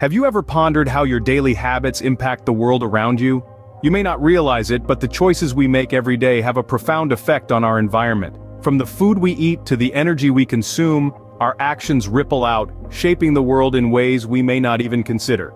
Have you ever pondered how your daily habits impact the world around you? You may not realize it, but the choices we make every day have a profound effect on our environment. From the food we eat to the energy we consume, our actions ripple out, shaping the world in ways we may not even consider.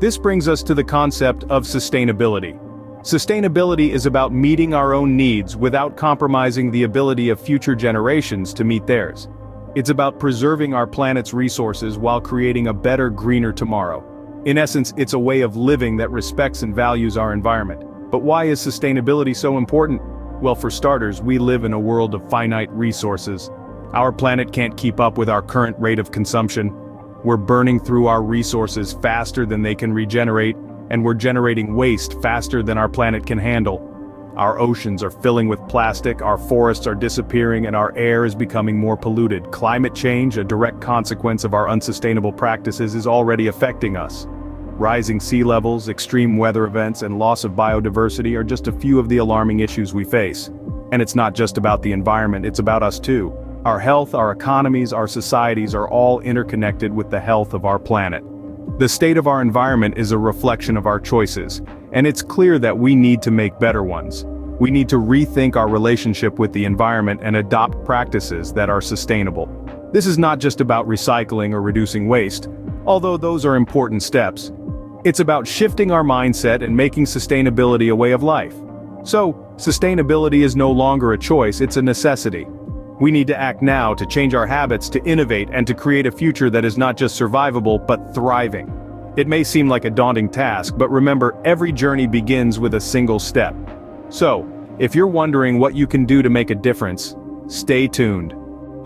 This brings us to the concept of sustainability. Sustainability is about meeting our own needs without compromising the ability of future generations to meet theirs. It's about preserving our planet's resources while creating a better, greener tomorrow. In essence, it's a way of living that respects and values our environment. But why is sustainability so important? Well, for starters, we live in a world of finite resources. Our planet can't keep up with our current rate of consumption. We're burning through our resources faster than they can regenerate, and we're generating waste faster than our planet can handle. Our oceans are filling with plastic, our forests are disappearing, and our air is becoming more polluted. Climate change, a direct consequence of our unsustainable practices, is already affecting us. Rising sea levels, extreme weather events, and loss of biodiversity are just a few of the alarming issues we face. And it's not just about the environment, it's about us too. Our health, our economies, our societies are all interconnected with the health of our planet. The state of our environment is a reflection of our choices, and it's clear that we need to make better ones. We need to rethink our relationship with the environment and adopt practices that are sustainable. This is not just about recycling or reducing waste, although those are important steps. It's about shifting our mindset and making sustainability a way of life. So, sustainability is no longer a choice, it's a necessity. We need to act now to change our habits, to innovate, and to create a future that is not just survivable, but thriving. It may seem like a daunting task, but remember, every journey begins with a single step. So, if you're wondering what you can do to make a difference, stay tuned.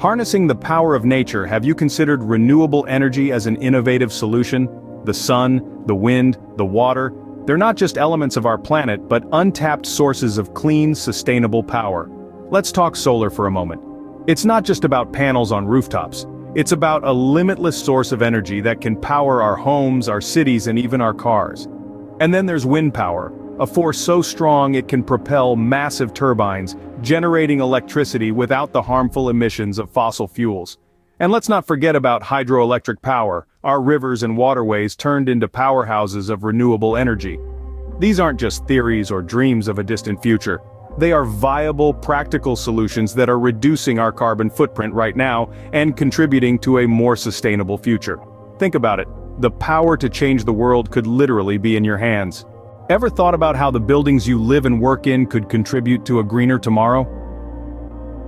Harnessing the power of nature, have you considered renewable energy as an innovative solution? The sun, the wind, the water, they're not just elements of our planet, but untapped sources of clean, sustainable power. Let's talk solar for a moment. It's not just about panels on rooftops. It's about a limitless source of energy that can power our homes, our cities, and even our cars. And then there's wind power, a force so strong it can propel massive turbines, generating electricity without the harmful emissions of fossil fuels. And let's not forget about hydroelectric power, our rivers and waterways turned into powerhouses of renewable energy. These aren't just theories or dreams of a distant future. They are viable, practical solutions that are reducing our carbon footprint right now and contributing to a more sustainable future. Think about it. The power to change the world could literally be in your hands. Ever thought about how the buildings you live and work in could contribute to a greener tomorrow?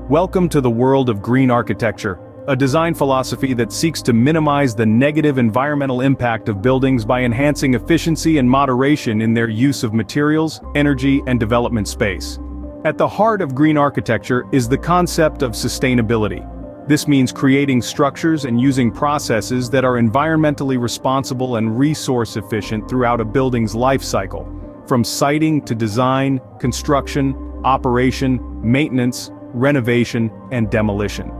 Welcome to the world of green architecture, a design philosophy that seeks to minimize the negative environmental impact of buildings by enhancing efficiency and moderation in their use of materials, energy, and development space. At the heart of green architecture is the concept of sustainability. This means creating structures and using processes that are environmentally responsible and resource efficient throughout a building's life cycle, from siting to design, construction, operation, maintenance, renovation, and demolition.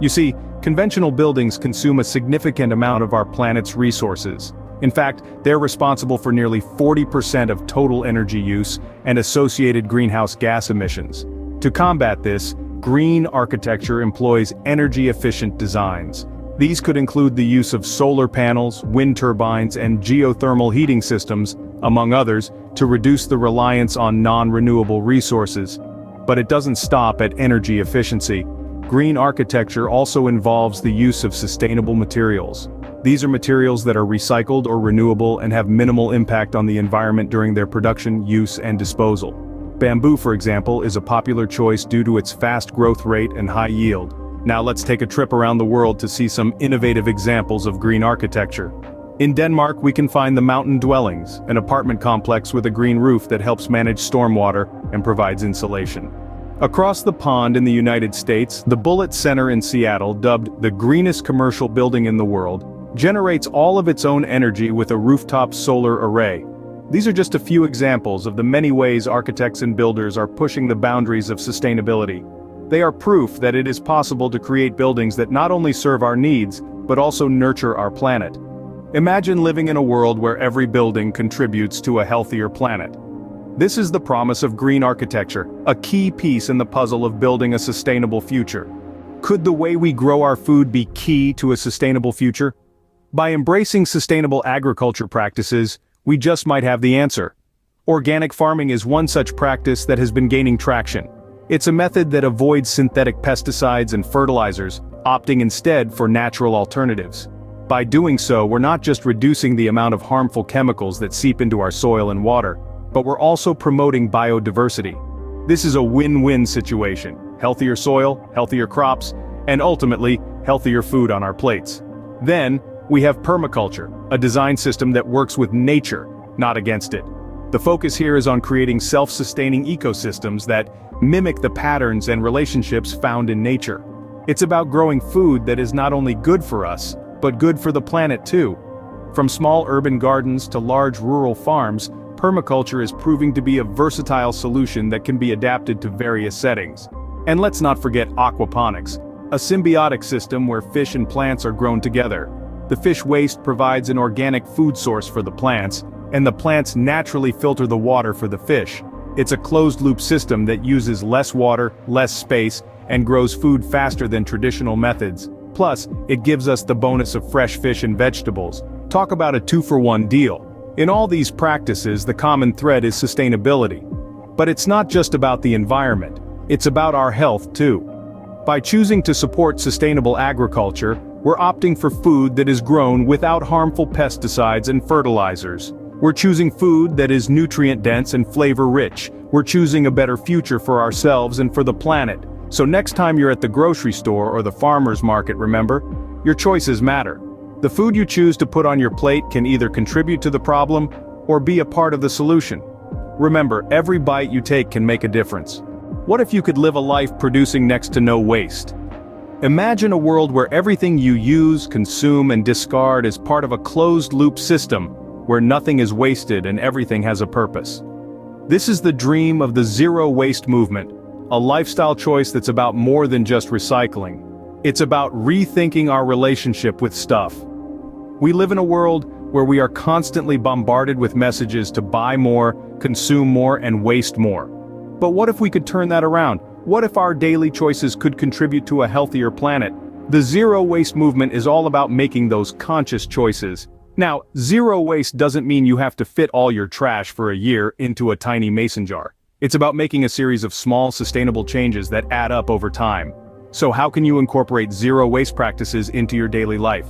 You see, conventional buildings consume a significant amount of our planet's resources. In fact, they're responsible for nearly 40% of total energy use and associated greenhouse gas emissions. To combat this, green architecture employs energy-efficient designs. These could include the use of solar panels, wind turbines, and geothermal heating systems, among others, to reduce the reliance on non-renewable resources. But it doesn't stop at energy efficiency. Green architecture also involves the use of sustainable materials. These are materials that are recycled or renewable and have minimal impact on the environment during their production, use, and disposal. Bamboo, for example, is a popular choice due to its fast growth rate and high yield. Now let's take a trip around the world to see some innovative examples of green architecture. In Denmark, we can find the Mountain Dwellings, an apartment complex with a green roof that helps manage stormwater and provides insulation. Across the pond in the United States, the Bullitt Center in Seattle, dubbed the greenest commercial building in the world, generates all of its own energy with a rooftop solar array. These are just a few examples of the many ways architects and builders are pushing the boundaries of sustainability. They are proof that it is possible to create buildings that not only serve our needs, but also nurture our planet. Imagine living in a world where every building contributes to a healthier planet. This is the promise of green architecture, a key piece in the puzzle of building a sustainable future. Could the way we grow our food be key to a sustainable future? By embracing sustainable agriculture practices, we just might have the answer. Organic farming is one such practice that has been gaining traction. It's a method that avoids synthetic pesticides and fertilizers, opting instead for natural alternatives. By doing so, we're not just reducing the amount of harmful chemicals that seep into our soil and water, but we're also promoting biodiversity. This is a win-win situation: healthier soil, healthier crops, and ultimately, healthier food on our plates. Then, we have permaculture, a design system that works with nature, not against it. The focus here is on creating self-sustaining ecosystems that mimic the patterns and relationships found in nature. It's about growing food that is not only good for us, but good for the planet too. From small urban gardens to large rural farms, permaculture is proving to be a versatile solution that can be adapted to various settings. And let's not forget aquaponics, a symbiotic system where fish and plants are grown together. The fish waste provides an organic food source for the plants, and the plants naturally filter the water for the fish. It's a closed-loop system that uses less water, less space, and grows food faster than traditional methods. Plus, it gives us the bonus of fresh fish and vegetables. Talk about a two-for-one deal. In all these practices, the common thread is sustainability. But it's not just about the environment, it's about our health too. By choosing to support sustainable agriculture, we're opting for food that is grown without harmful pesticides and fertilizers. We're choosing food that is nutrient-dense and flavor-rich. We're choosing a better future for ourselves and for the planet. So next time you're at the grocery store or the farmer's market, remember, your choices matter. The food you choose to put on your plate can either contribute to the problem or be a part of the solution. Remember, every bite you take can make a difference. What if you could live a life producing next to no waste? Imagine a world where everything you use, consume, and discard is part of a closed-loop system, where nothing is wasted and everything has a purpose. This is the dream of the zero-waste movement, a lifestyle choice that's about more than just recycling. It's about rethinking our relationship with stuff. We live in a world where we are constantly bombarded with messages to buy more, consume more, and waste more. But what if we could turn that around? What if our daily choices could contribute to a healthier planet? The zero-waste movement is all about making those conscious choices. Now, zero waste doesn't mean you have to fit all your trash for a year into a tiny mason jar. It's about making a series of small, sustainable changes that add up over time. So how can you incorporate zero-waste practices into your daily life?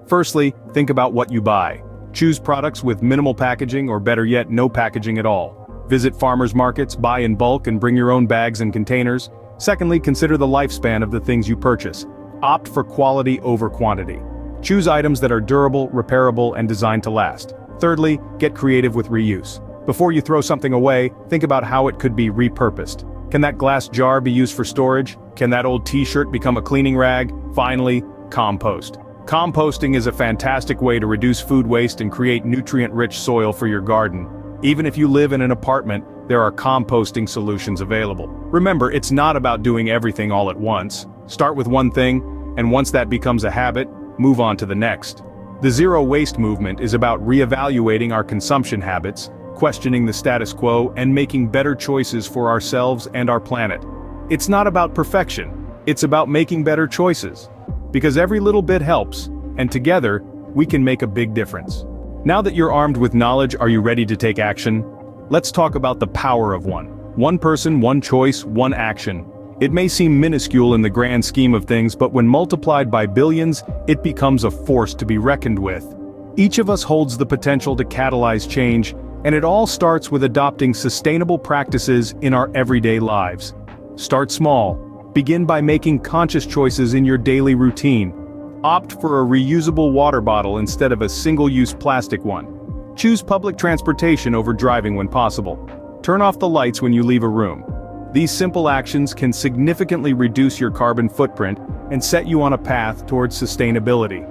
Firstly, think about what you buy. Choose products with minimal packaging, or better yet, no packaging at all. Visit farmers markets, buy in bulk, and bring your own bags and containers. Secondly, consider the lifespan of the things you purchase. Opt for quality over quantity. Choose items that are durable, repairable, and designed to last. Thirdly, get creative with reuse. Before you throw something away, think about how it could be repurposed. Can that glass jar be used for storage? Can that old t-shirt become a cleaning rag? Finally, compost. Composting is a fantastic way to reduce food waste and create nutrient-rich soil for your garden. Even if you live in an apartment, there are composting solutions available. Remember, it's not about doing everything all at once. Start with one thing, and once that becomes a habit, move on to the next. The zero-waste movement is about reevaluating our consumption habits, questioning the status quo, and making better choices for ourselves and our planet. It's not about perfection, it's about making better choices. Because every little bit helps, and together, we can make a big difference. Now that you're armed with knowledge, are you ready to take action? Let's talk about the power of one. One person, one choice, one action. It may seem minuscule in the grand scheme of things, but when multiplied by billions, it becomes a force to be reckoned with. Each of us holds the potential to catalyze change, and it all starts with adopting sustainable practices in our everyday lives. Start small. Begin by making conscious choices in your daily routine. Opt for a reusable water bottle instead of a single-use plastic one. Choose public transportation over driving when possible. Turn off the lights when you leave a room. These simple actions can significantly reduce your carbon footprint and set you on a path towards sustainability.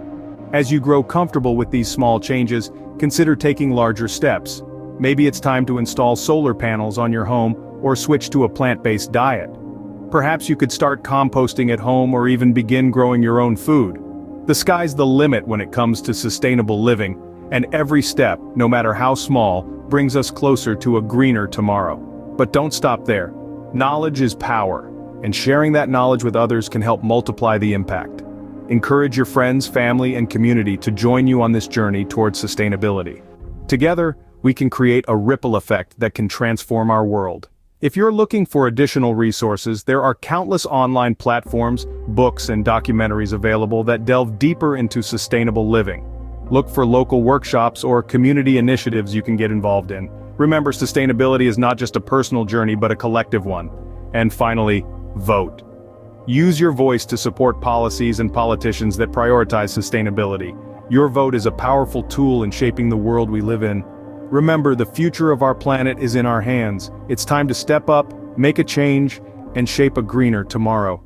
As you grow comfortable with these small changes, consider taking larger steps. Maybe it's time to install solar panels on your home or switch to a plant-based diet. Perhaps you could start composting at home or even begin growing your own food. The sky's the limit when it comes to sustainable living, and every step, no matter how small, brings us closer to a greener tomorrow. But don't stop there. Knowledge is power, and sharing that knowledge with others can help multiply the impact. Encourage your friends, family, and community to join you on this journey towards sustainability. Together, we can create a ripple effect that can transform our world. If you're looking for additional resources, there are countless online platforms, books, and documentaries available that delve deeper into sustainable living. Look for local workshops or community initiatives you can get involved in. Remember, sustainability is not just a personal journey but a collective one. And finally, vote. Use your voice to support policies and politicians that prioritize sustainability. Your vote is a powerful tool in shaping the world we live in. Remember, the future of our planet is in our hands. It's time to step up, make a change, and shape a greener tomorrow.